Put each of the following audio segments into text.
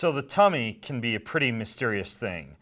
So the tummy can be a pretty mysterious thing.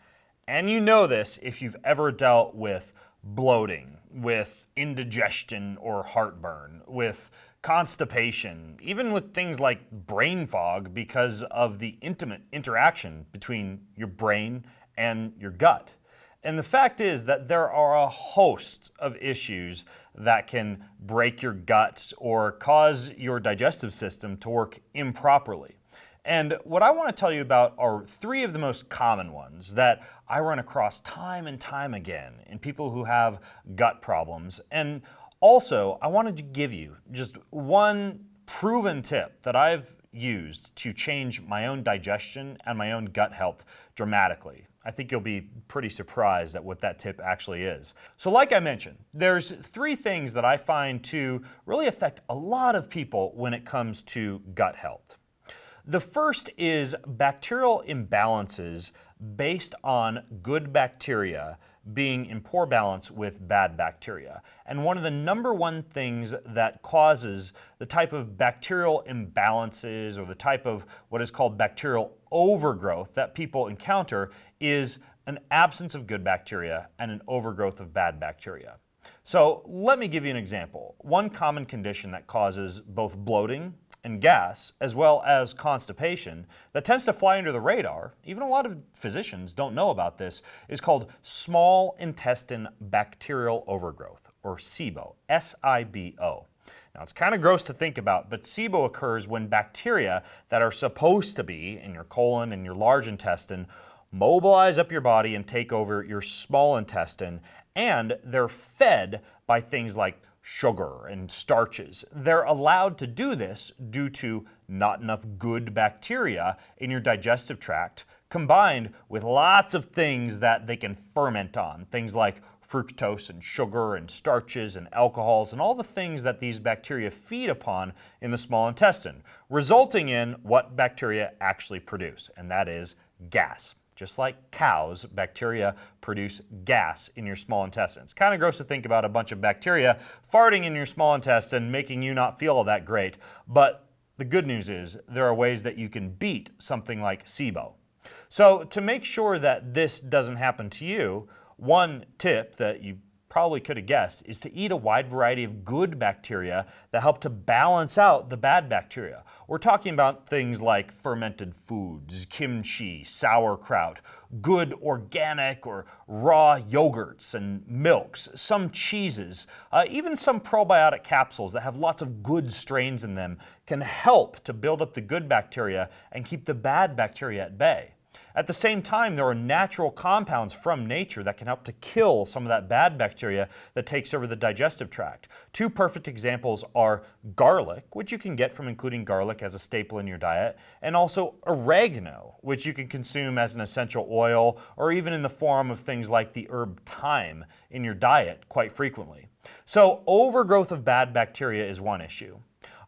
And you know this if you've ever dealt with bloating, with indigestion or heartburn, with constipation, even with things like brain fog because of the intimate interaction between your brain and your gut. And the fact is that there are a host of issues that can break your gut or cause your digestive system to work improperly. And what I want to tell you about are three of the most common ones that I run across time and time again in people who have gut problems. And also, I wanted to give you just one proven tip that I've used to change my own digestion and my own gut health dramatically. I think you'll be pretty surprised at what that tip actually is. So like I mentioned, there's three things that I find to really affect a lot of people when it comes to gut health. The first is bacterial imbalances based on good bacteria being in poor balance with bad bacteria. And one of the number one things that causes the type of bacterial imbalances or the type of what is called bacterial overgrowth that people encounter is an absence of good bacteria and an overgrowth of bad bacteria. So let me give you an example. One common condition that causes both bloating and gas, as well as constipation, that tends to fly under the radar, even a lot of physicians don't know about this, is called small intestine bacterial overgrowth, or SIBO, S-I-B-O. Now it's kind of gross to think about, but SIBO occurs when bacteria that are supposed to be in your colon and your large intestine mobilize up your body and take over your small intestine, and they're fed by things like sugar and starches. They're allowed to do this due to not enough good bacteria in your digestive tract, combined with lots of things that they can ferment on, things like fructose and sugar and starches and alcohols and all the things that these bacteria feed upon in the small intestine, resulting in what bacteria actually produce, and that is gas. Just like cows, bacteria produce gas in your small intestine. It's kind of gross to think about a bunch of bacteria farting in your small intestine, making you not feel all that great. But the good news is there are ways that you can beat something like SIBO. So to make sure that this doesn't happen to you, one tip that you probably could have guessed is to eat a wide variety of good bacteria that help to balance out the bad bacteria. We're talking about things like fermented foods, kimchi, sauerkraut, good organic or raw yogurts and milks, some cheeses, even some probiotic capsules that have lots of good strains in them can help to build up the good bacteria and keep the bad bacteria at bay. At the same time, there are natural compounds from nature that can help to kill some of that bad bacteria that takes over the digestive tract. Two perfect examples are garlic, which you can get from including garlic as a staple in your diet, and also oregano, which you can consume as an essential oil or even in the form of things like the herb thyme in your diet quite frequently. So overgrowth of bad bacteria is one issue.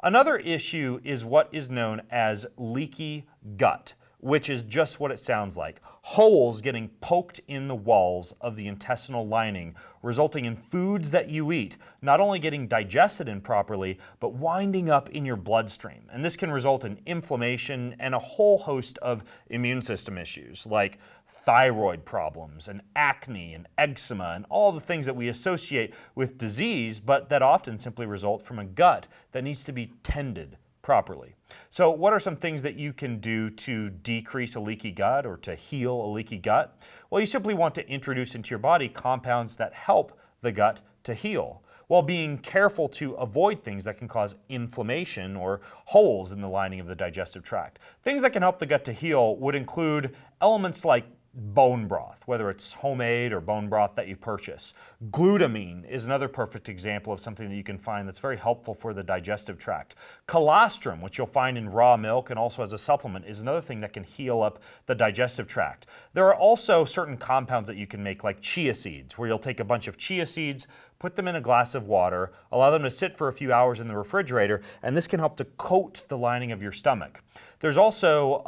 Another issue is what is known as leaky gut, which is just what it sounds like. Holes getting poked in the walls of the intestinal lining, resulting in foods that you eat not only getting digested improperly, but winding up in your bloodstream. And this can result in inflammation and a whole host of immune system issues like thyroid problems and acne and eczema and all the things that we associate with disease, but that often simply result from a gut that needs to be tended properly. So what are some things that you can do to decrease a leaky gut or to heal a leaky gut? Well, you simply want to introduce into your body compounds that help the gut to heal, while being careful to avoid things that can cause inflammation or holes in the lining of the digestive tract. Things that can help the gut to heal would include elements like bone broth, whether it's homemade or bone broth that you purchase. Glutamine is another perfect example of something that you can find that's very helpful for the digestive tract. Colostrum, which you'll find in raw milk and also as a supplement, is another thing that can heal up the digestive tract. There are also certain compounds that you can make, like chia seeds, where you'll take a bunch of chia seeds, put them in a glass of water, allow them to sit for a few hours in the refrigerator, and this can help to coat the lining of your stomach. There's also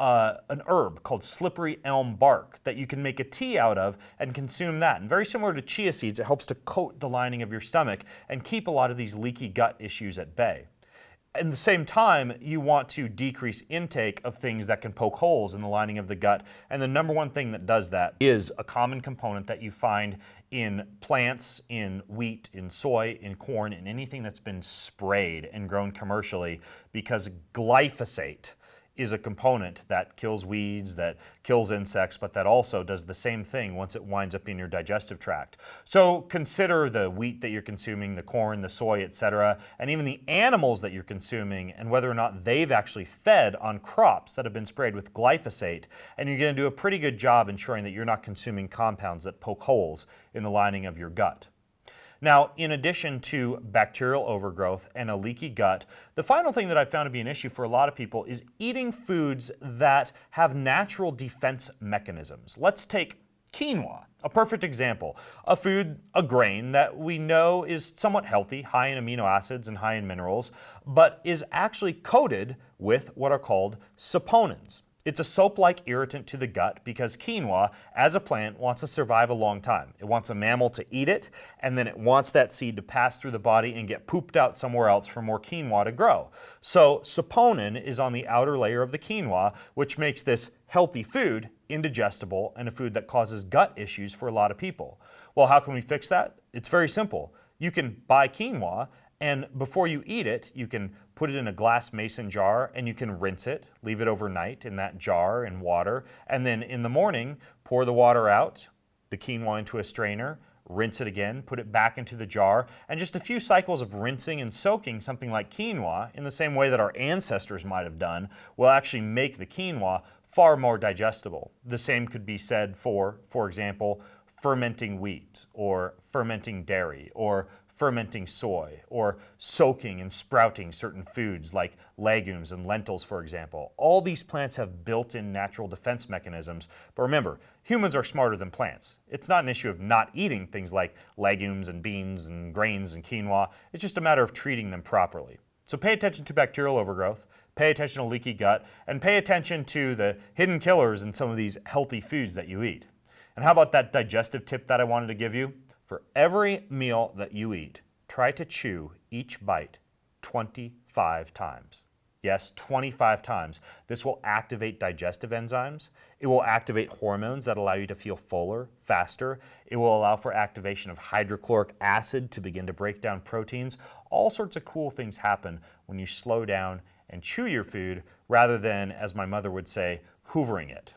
an herb called slippery elm bark that you can make a tea out of and consume that. And very similar to chia seeds, it helps to coat the lining of your stomach and keep a lot of these leaky gut issues at bay. At the same time, you want to decrease intake of things that can poke holes in the lining of the gut. And the number one thing that does that is a common component that you find in plants, in wheat, in soy, in corn, in anything that's been sprayed and grown commercially, because glyphosate is a component that kills weeds, that kills insects, but that also does the same thing once it winds up in your digestive tract. So consider the wheat that you're consuming, the corn, the soy, etc., and even the animals that you're consuming, and whether or not they've actually fed on crops that have been sprayed with glyphosate. And you're going to do a pretty good job ensuring that you're not consuming compounds that poke holes in the lining of your gut. Now, in addition to bacterial overgrowth and a leaky gut, the final thing that I've found to be an issue for a lot of people is eating foods that have natural defense mechanisms. Let's take quinoa, a perfect example. A food, a grain that we know is somewhat healthy, high in amino acids and high in minerals, but is actually coated with what are called saponins. It's a soap-like irritant to the gut because quinoa, as a plant, wants to survive a long time. It wants a mammal to eat it, and then it wants that seed to pass through the body and get pooped out somewhere else for more quinoa to grow. So saponin is on the outer layer of the quinoa, which makes this healthy food indigestible and a food that causes gut issues for a lot of people. Well, how can we fix that? It's very simple. You can buy quinoa, and before you eat it, you can put it in a glass mason jar and you can rinse it, leave it overnight in that jar in water, and then in the morning, pour the water out, the quinoa into a strainer, rinse it again, put it back into the jar, and just a few cycles of rinsing and soaking something like quinoa, in the same way that our ancestors might have done, will actually make the quinoa far more digestible. The same could be said for example, fermenting wheat, or fermenting dairy, or fermenting soy, or soaking and sprouting certain foods like legumes and lentils, for example. All these plants have built-in natural defense mechanisms, but remember, humans are smarter than plants. It's not an issue of not eating things like legumes and beans and grains and quinoa. It's just a matter of treating them properly. So pay attention to bacterial overgrowth, pay attention to leaky gut, and pay attention to the hidden killers in some of these healthy foods that you eat. And how about that digestive tip that I wanted to give you? For every meal that you eat, try to chew each bite 25 times. Yes, 25 times. This will activate digestive enzymes. It will activate hormones that allow you to feel fuller, faster. It will allow for activation of hydrochloric acid to begin to break down proteins. All sorts of cool things happen when you slow down and chew your food rather than, as my mother would say, hoovering it.